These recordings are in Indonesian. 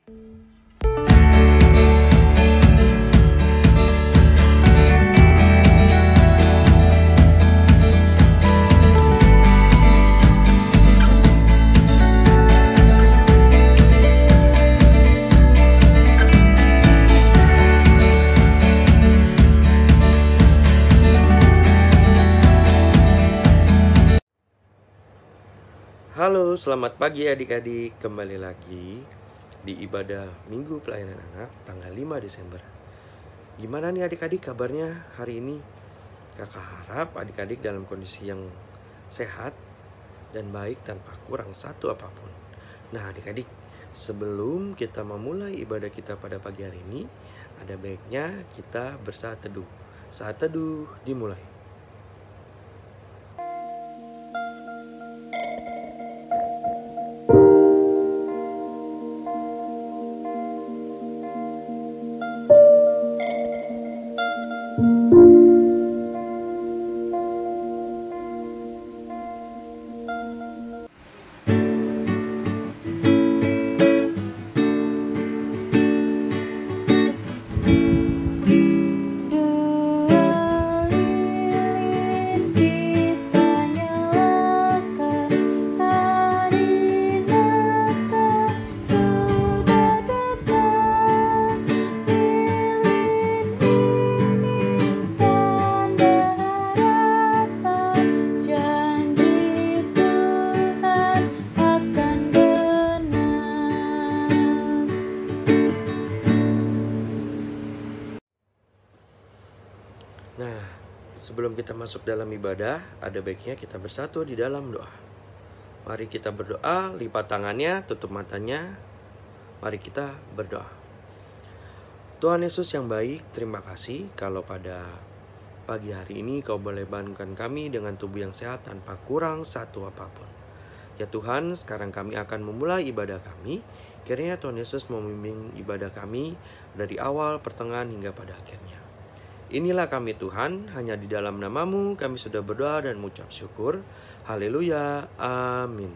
Halo, selamat pagi adik-adik. Kembali lagi di ibadah Minggu Pelayanan Anak tanggal 5 Desember. Gimana nih adik-adik kabarnya hari ini? Kakak harap adik-adik dalam kondisi yang sehat dan baik tanpa kurang satu apapun. Nah adik-adik, sebelum kita memulai ibadah kita pada pagi hari ini, ada baiknya kita bersaat teduh. Saat teduh dimulai. Nah, sebelum kita masuk dalam ibadah, ada baiknya kita bersatu di dalam doa. Mari kita berdoa, lipat tangannya, tutup matanya. Mari kita berdoa. Tuhan Yesus yang baik, terima kasih kalau pada pagi hari ini Kau boleh bangunkan kami dengan tubuh yang sehat tanpa kurang satu apapun. Ya Tuhan, sekarang kami akan memulai ibadah kami. Kiranya Tuhan Yesus memimpin ibadah kami dari awal, pertengahan, hingga pada akhirnya. Inilah kami Tuhan, hanya di dalam nama-Mu kami sudah berdoa dan mengucap syukur. Haleluya, amin.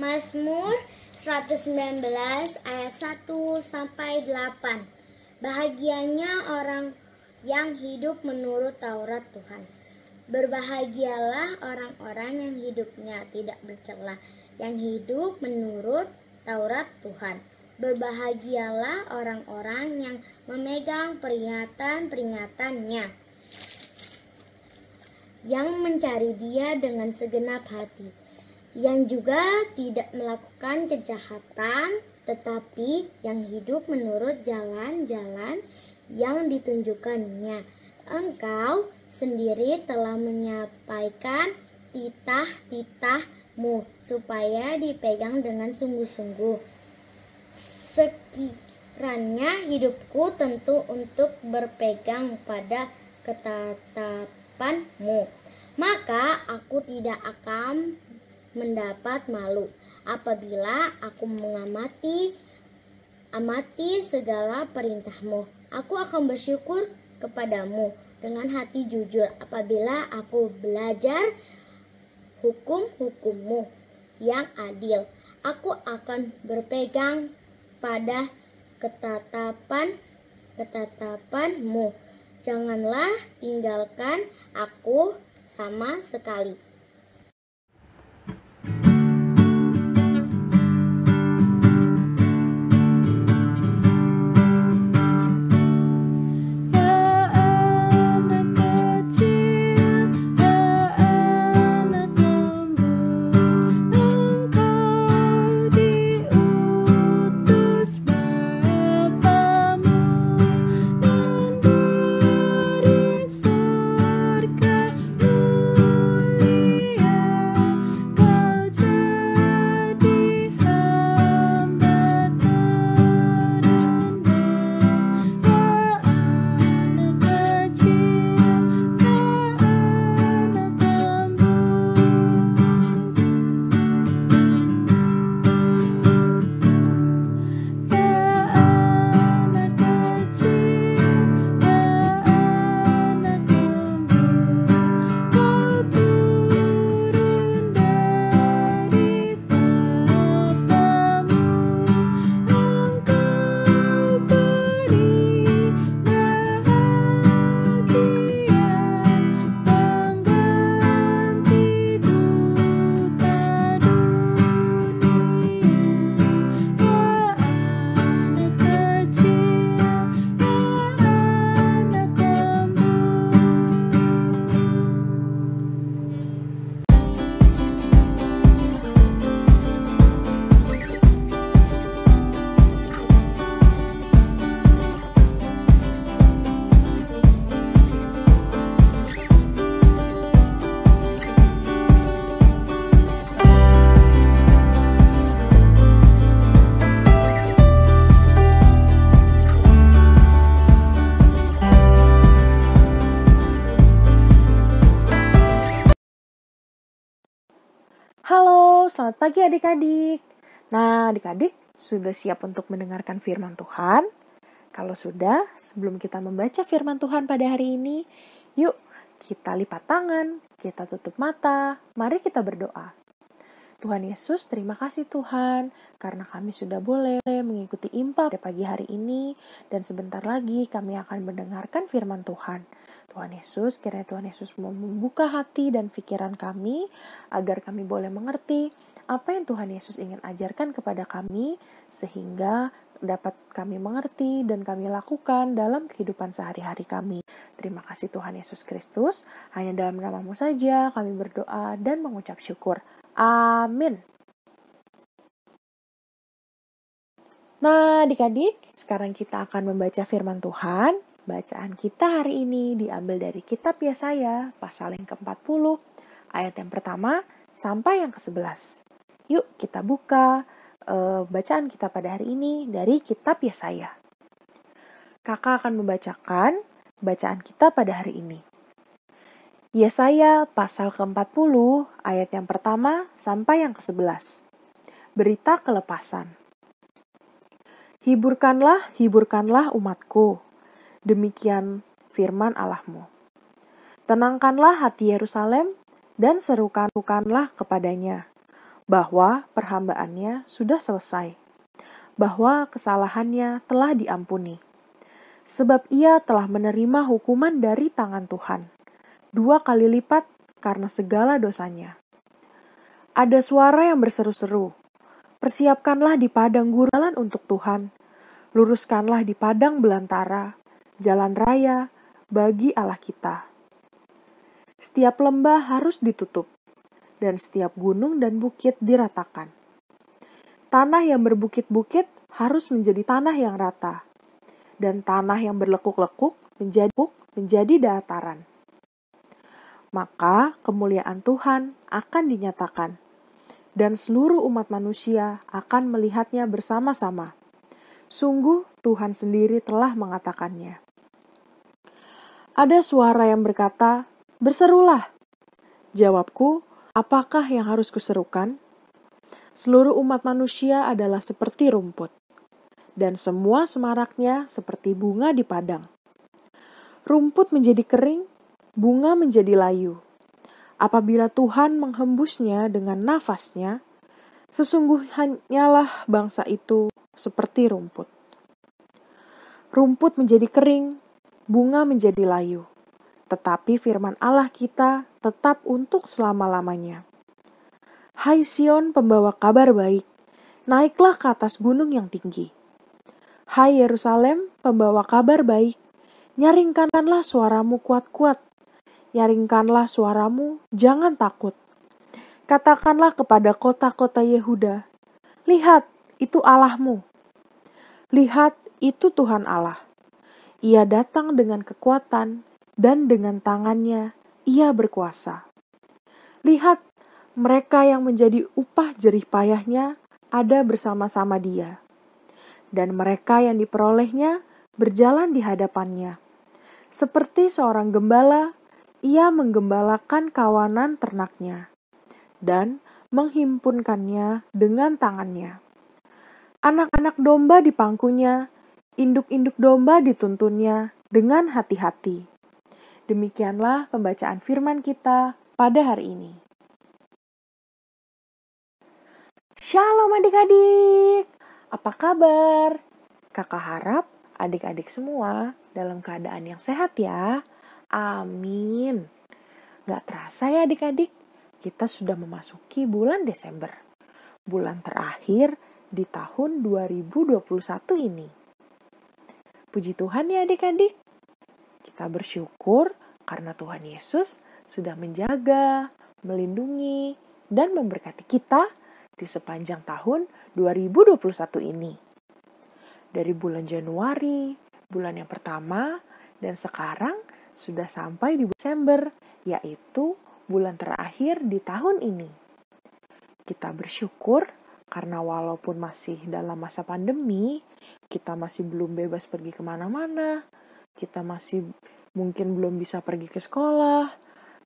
Mazmur 119 ayat 1 sampai 8. Bahagianya orang yang hidup menurut Taurat Tuhan. Berbahagialah orang-orang yang hidupnya tidak bercela, yang hidup menurut Taurat Tuhan. Berbahagialah orang-orang yang memegang peringatan-peringatannya, yang mencari Dia dengan segenap hati, yang juga tidak melakukan kejahatan, tetapi yang hidup menurut jalan-jalan yang ditunjukkannya. Engkau sendiri telah menyampaikan titah-titah-Mu supaya dipegang dengan sungguh-sungguh. Sekiranya hidupku tentu untuk berpegang pada ketetapan-Mu, maka aku tidak akan mendapat malu apabila aku mengamati segala perintah-Mu. Aku akan bersyukur kepadamu dengan hati jujur apabila aku belajar hukum-hukum-Mu yang adil. Aku akan berpegang pada ketetapan ketetapan-Mu. Janganlah tinggalkan aku sama sekali. Halo, selamat pagi adik-adik. Nah, adik-adik sudah siap untuk mendengarkan firman Tuhan? Kalau sudah, sebelum kita membaca firman Tuhan pada hari ini, yuk kita lipat tangan, kita tutup mata, mari kita berdoa. Tuhan Yesus, terima kasih Tuhan, karena kami sudah boleh mengikuti impa pada pagi hari ini, dan sebentar lagi kami akan mendengarkan firman Tuhan. Tuhan Yesus, kiranya Tuhan Yesus mau membuka hati dan pikiran kami, agar kami boleh mengerti apa yang Tuhan Yesus ingin ajarkan kepada kami, sehingga dapat kami mengerti dan kami lakukan dalam kehidupan sehari-hari kami. Terima kasih Tuhan Yesus Kristus, hanya dalam nama-Mu saja kami berdoa dan mengucap syukur. Amin. Nah, adik-adik, sekarang kita akan membaca firman Tuhan. Bacaan kita hari ini diambil dari kitab Yesaya, pasal yang ke-40, ayat yang pertama sampai yang ke-11. Yuk kita buka bacaan kita pada hari ini dari kitab Yesaya. Kakak akan membacakan bacaan kita pada hari ini. Yesaya pasal ke-40, ayat yang pertama sampai yang ke-11. Berita kelepasan. Hiburkanlah, hiburkanlah umatku. Demikian firman Allahmu. Tenangkanlah hati Yerusalem dan serukanlah kepadanya bahwa perhambaannya sudah selesai, bahwa kesalahannya telah diampuni. Sebab ia telah menerima hukuman dari tangan Tuhan, 2 kali lipat karena segala dosanya. Ada suara yang berseru-seru, persiapkanlah di padang gurun untuk Tuhan, luruskanlah di padang belantara, jalan raya bagi Allah kita. Setiap lembah harus ditutup, dan setiap gunung dan bukit diratakan. Tanah yang berbukit-bukit harus menjadi tanah yang rata, dan tanah yang berlekuk-lekuk menjadi dataran. Maka kemuliaan Tuhan akan dinyatakan, dan seluruh umat manusia akan melihatnya bersama-sama. Sungguh Tuhan sendiri telah mengatakannya. Ada suara yang berkata, berserulah. Jawabku, apakah yang harus kuserukan? Seluruh umat manusia adalah seperti rumput, dan semua semaraknya seperti bunga di padang. Rumput menjadi kering, bunga menjadi layu. Apabila Tuhan menghembusnya dengan nafasnya, sesungguhnya lah bangsa itu seperti rumput. rumput menjadi kering, bunga menjadi layu. Tetapi firman Allah kita tetap untuk selama-lamanya. Hai Sion, pembawa kabar baik, naiklah ke atas gunung yang tinggi. Hai Yerusalem, pembawa kabar baik, nyaringkanlah suaramu kuat-kuat. Nyaringkanlah suaramu, jangan takut. Katakanlah kepada kota-kota Yehuda, lihat, itu Allahmu. Lihat, itu Tuhan Allah. Ia datang dengan kekuatan, dan dengan tangannya ia berkuasa. Lihat, mereka yang menjadi upah jerih payahnya ada bersama-sama dia. Dan mereka yang diperolehnya berjalan di hadapannya. Seperti seorang gembala, ia menggembalakan kawanan ternaknya dan menghimpunkannya dengan tangannya. Anak-anak domba di pangkunya, induk-induk domba dituntunnya dengan hati-hati. Demikianlah pembacaan firman kita pada hari ini. Shalom adik-adik, apa kabar? Kakak harap adik-adik semua dalam keadaan yang sehat ya. Amin. Gak terasa ya adik-adik, kita sudah memasuki bulan Desember. Bulan terakhir di tahun 2021 ini. Puji Tuhan ya adik-adik. Kita bersyukur karena Tuhan Yesus sudah menjaga, melindungi, dan memberkati kita di sepanjang tahun 2021 ini. Dari bulan Januari, bulan yang pertama, dan sekarang sudah sampai di Desember, yaitu bulan terakhir di tahun ini. Kita bersyukur karena walaupun masih dalam masa pandemi, kita masih belum bebas pergi kemana-mana, kita masih mungkin belum bisa pergi ke sekolah,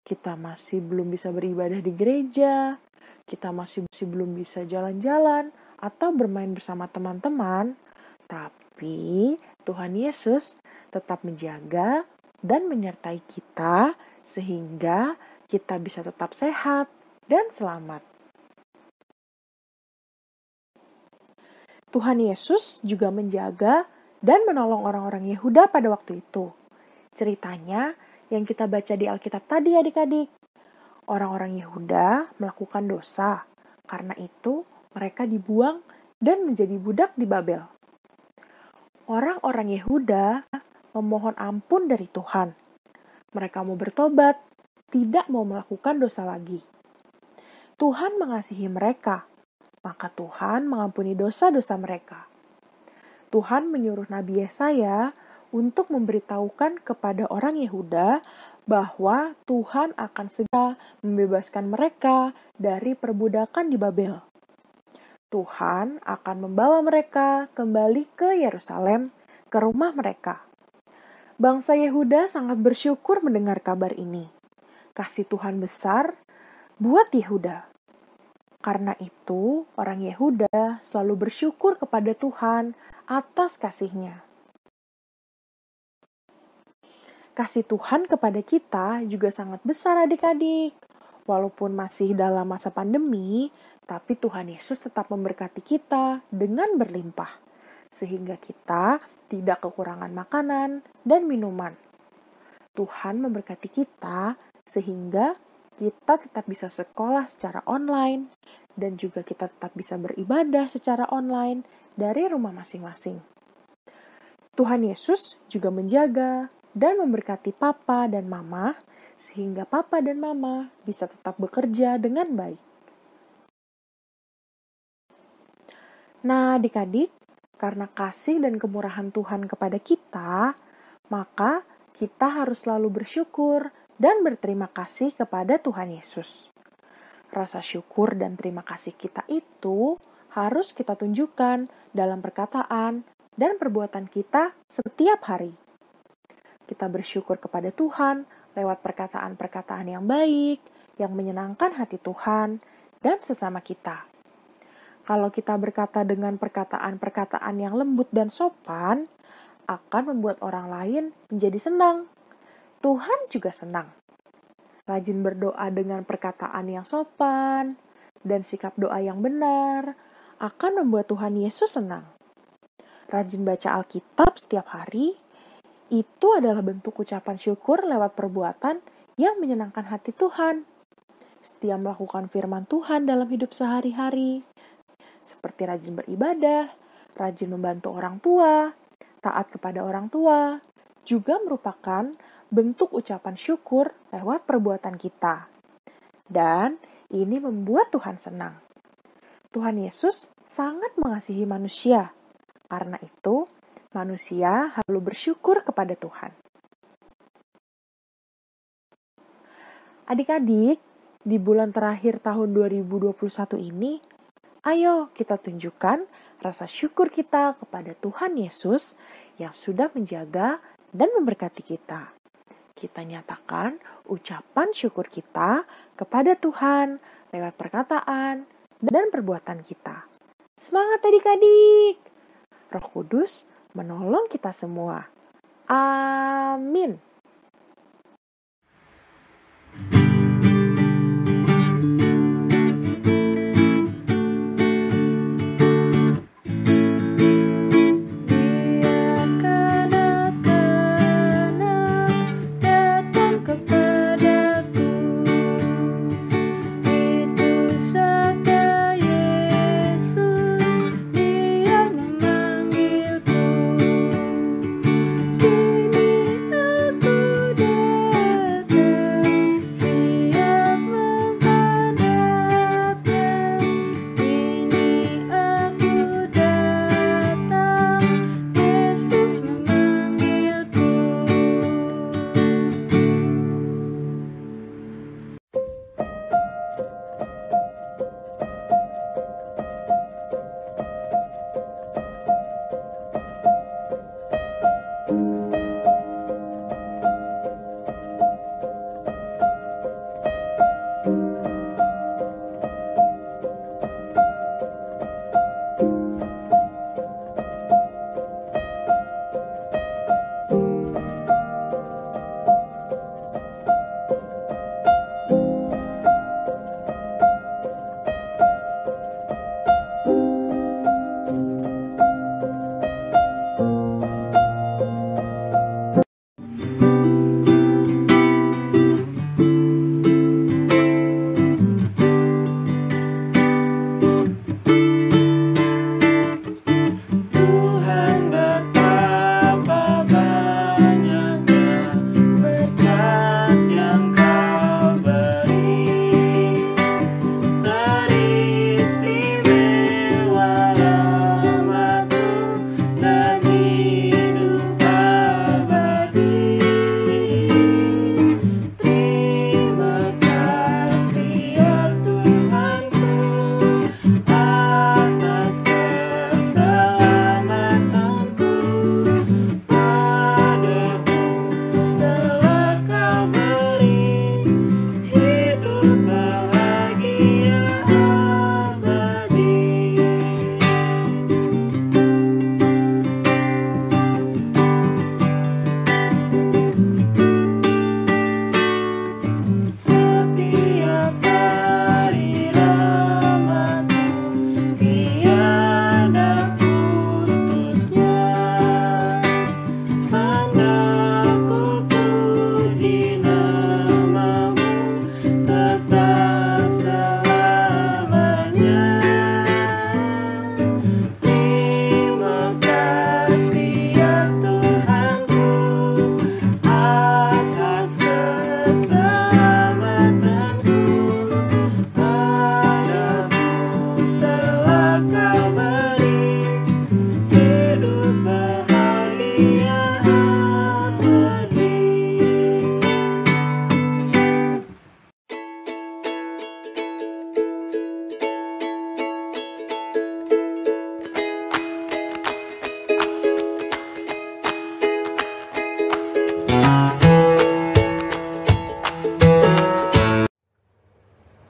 kita masih belum bisa beribadah di gereja, kita masih belum bisa jalan-jalan atau bermain bersama teman-teman, tapi Tuhan Yesus tetap menjaga dan menyertai kita sehingga kita bisa tetap sehat dan selamat. Tuhan Yesus juga menjaga dan menolong orang-orang Yehuda pada waktu itu. Ceritanya yang kita baca di Alkitab tadi adik-adik. Orang-orang Yehuda melakukan dosa, karena itu mereka dibuang dan menjadi budak di Babel. Orang-orang Yehuda memohon ampun dari Tuhan. Mereka mau bertobat, tidak mau melakukan dosa lagi. Tuhan mengasihi mereka, maka Tuhan mengampuni dosa-dosa mereka. Tuhan menyuruh Nabi Yesaya untuk memberitahukan kepada orang Yehuda bahwa Tuhan akan segera membebaskan mereka dari perbudakan di Babel. Tuhan akan membawa mereka kembali ke Yerusalem, ke rumah mereka. Bangsa Yehuda sangat bersyukur mendengar kabar ini. Kasih Tuhan besar buat Yehuda. Karena itu, orang Yehuda selalu bersyukur kepada Tuhan atas kasih-Nya. Kasih Tuhan kepada kita juga sangat besar adik-adik. Walaupun masih dalam masa pandemi, tapi Tuhan Yesus tetap memberkati kita dengan berlimpah. Sehingga kita tidak kekurangan makanan dan minuman. Tuhan memberkati kita sehingga kita tetap bisa sekolah secara online dan juga kita tetap bisa beribadah secara online dari rumah masing-masing. Tuhan Yesus juga menjaga dan memberkati papa dan mama, sehingga papa dan mama bisa tetap bekerja dengan baik. Nah, adik-adik, karena kasih dan kemurahan Tuhan kepada kita, maka kita harus selalu bersyukur dan berterima kasih kepada Tuhan Yesus. Rasa syukur dan terima kasih kita itu harus kita tunjukkan dalam perkataan dan perbuatan kita setiap hari. Kita bersyukur kepada Tuhan lewat perkataan-perkataan yang baik, yang menyenangkan hati Tuhan, dan sesama kita. Kalau kita berkata dengan perkataan-perkataan yang lembut dan sopan, akan membuat orang lain menjadi senang. Tuhan juga senang. Rajin berdoa dengan perkataan yang sopan, dan sikap doa yang benar, akan membuat Tuhan Yesus senang. rajin baca Alkitab setiap hari, itu adalah bentuk ucapan syukur lewat perbuatan yang menyenangkan hati Tuhan. Setia melakukan firman Tuhan dalam hidup sehari-hari, seperti rajin beribadah, rajin membantu orang tua, taat kepada orang tua, juga merupakan bentuk ucapan syukur lewat perbuatan kita. Dan ini membuat Tuhan senang. Tuhan Yesus sangat mengasihi manusia. Karena itu, manusia harus bersyukur kepada Tuhan. Adik-adik, di bulan terakhir tahun 2021 ini, ayo kita tunjukkan rasa syukur kita kepada Tuhan Yesus yang sudah menjaga dan memberkati kita. Kita nyatakan ucapan syukur kita kepada Tuhan lewat perkataan dan perbuatan kita. Semangat adik-adik! Roh Kudus menolong kita semua. Amin.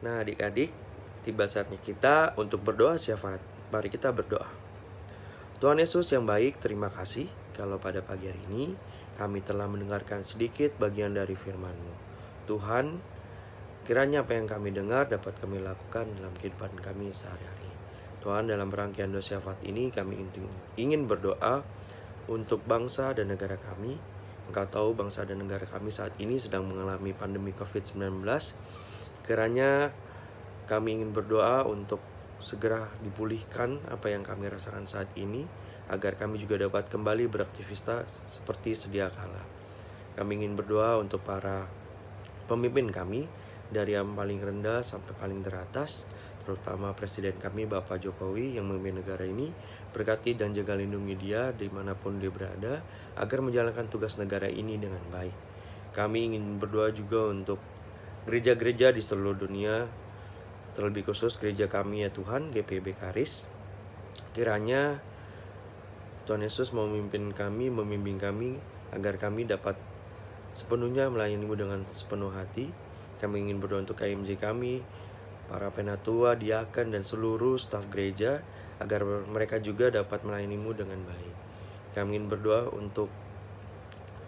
Nah adik-adik, tiba saatnya kita untuk berdoa syafaat. Mari kita berdoa. Tuhan Yesus yang baik, terima kasih kalau pada pagi hari ini kami telah mendengarkan sedikit bagian dari firman-Mu. Tuhan, kiranya apa yang kami dengar dapat kami lakukan dalam kehidupan kami sehari-hari. Tuhan, dalam rangkaian doa syafaat ini kami ingin berdoa untuk bangsa dan negara kami. Engkau tahu bangsa dan negara kami saat ini sedang mengalami pandemi COVID-19. Kiranya kami ingin berdoa untuk segera dipulihkan apa yang kami rasakan saat ini, agar kami juga dapat kembali beraktivitas seperti sedia kala. Kami ingin berdoa untuk para pemimpin kami, dari yang paling rendah sampai paling teratas, terutama Presiden kami Bapak Jokowi yang memimpin negara ini. Berkati dan jaga lindungi dia dimanapun dia berada, agar menjalankan tugas negara ini dengan baik. Kami ingin berdoa juga untuk gereja-gereja di seluruh dunia, terlebih khusus gereja kami ya Tuhan, GPIB Karis. Kiranya Tuhan Yesus memimpin kami, membimbing kami, agar kami dapat sepenuhnya melayani-Mu dengan sepenuh hati. Kami ingin berdoa untuk KMJ kami, para penatua, diaken, dan seluruh staf gereja, agar mereka juga dapat melayani-Mu dengan baik. Kami ingin berdoa untuk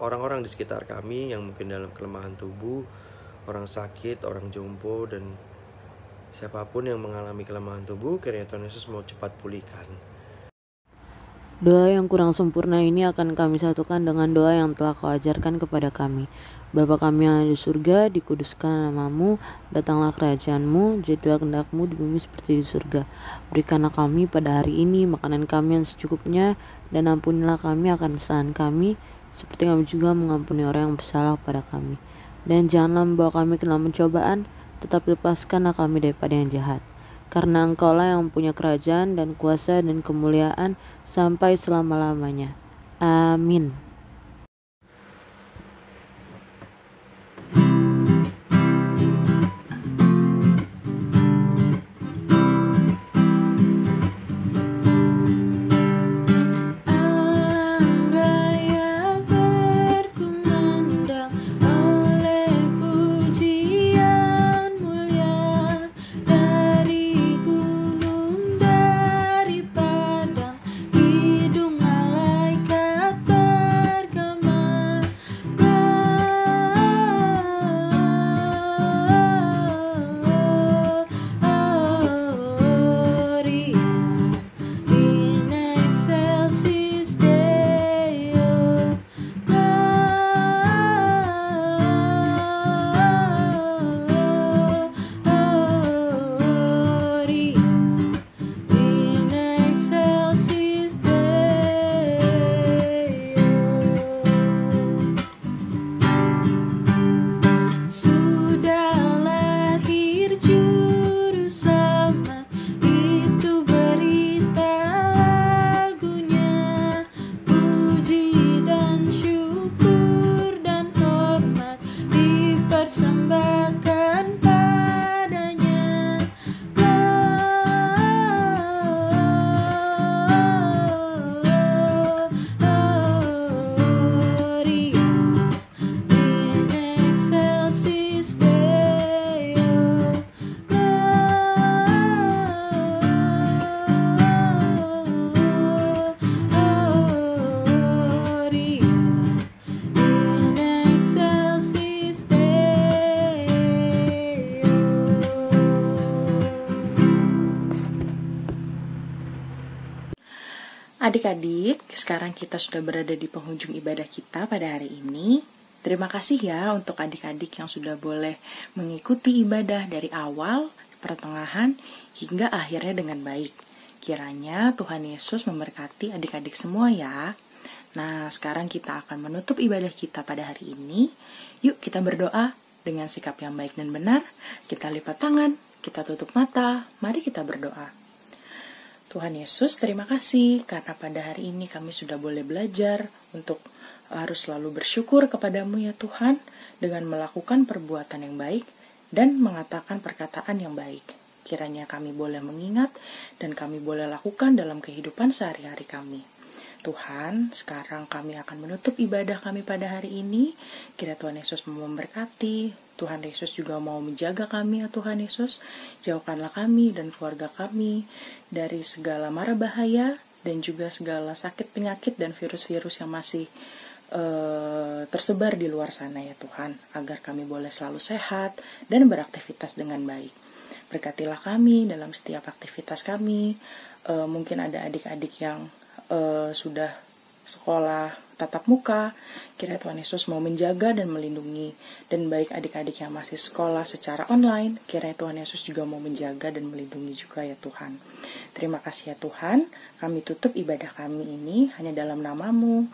orang-orang di sekitar kami yang mungkin dalam kelemahan tubuh, orang sakit, orang jompo, dan siapapun yang mengalami kelemahan tubuh, kiranya Tuhan Yesus mau cepat pulihkan. Doa yang kurang sempurna ini akan kami satukan dengan doa yang telah Kau ajarkan kepada kami. Bapa kami yang ada di surga, dikuduskan nama-Mu, datanglah kerajaan-Mu, jadilah kehendak-Mu di bumi seperti di surga. Berikanlah kami pada hari ini makanan kami yang secukupnya, dan ampunilah kami akan kesalahan kami, seperti kami juga mengampuni orang yang bersalah kepada kami. Dan janganlah membawa kami ke dalam pencobaan, tetapi lepaskanlah kami daripada yang jahat. Karena Engkaulah yang punya kerajaan dan kuasa dan kemuliaan sampai selama-lamanya. Amin. Adik-adik, sekarang kita sudah berada di penghujung ibadah kita pada hari ini. Terima kasih ya untuk adik-adik yang sudah boleh mengikuti ibadah dari awal, pertengahan, hingga akhirnya dengan baik. Kiranya Tuhan Yesus memberkati adik-adik semua ya. Nah, sekarang kita akan menutup ibadah kita pada hari ini. Yuk kita berdoa dengan sikap yang baik dan benar. Kita lipat tangan, kita tutup mata, mari kita berdoa. Tuhan Yesus, terima kasih karena pada hari ini kami sudah boleh belajar untuk harus selalu bersyukur kepadamu ya Tuhan, dengan melakukan perbuatan yang baik dan mengatakan perkataan yang baik. Kiranya kami boleh mengingat dan kami boleh lakukan dalam kehidupan sehari-hari kami. Tuhan, sekarang kami akan menutup ibadah kami pada hari ini. Kiranya Tuhan Yesus memberkati. Tuhan Yesus juga mau menjaga kami ya Tuhan Yesus. Jauhkanlah kami dan keluarga kami dari segala mara bahaya dan juga segala sakit penyakit dan virus-virus yang masih tersebar di luar sana ya Tuhan. Agar kami boleh selalu sehat dan beraktivitas dengan baik. Berkatilah kami dalam setiap aktivitas kami. Mungkin ada adik-adik yang sudah sekolah tatap muka, kiranya Tuhan Yesus mau menjaga dan melindungi. Dan baik adik-adik yang masih sekolah secara online, kiranya Tuhan Yesus juga mau menjaga dan melindungi juga ya Tuhan. Terima kasih ya Tuhan, kami tutup ibadah kami ini hanya dalam nama-Mu,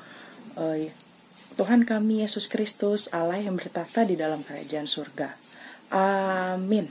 Tuhan kami Yesus Kristus, Allah yang bertata di dalam kerajaan surga. Amin.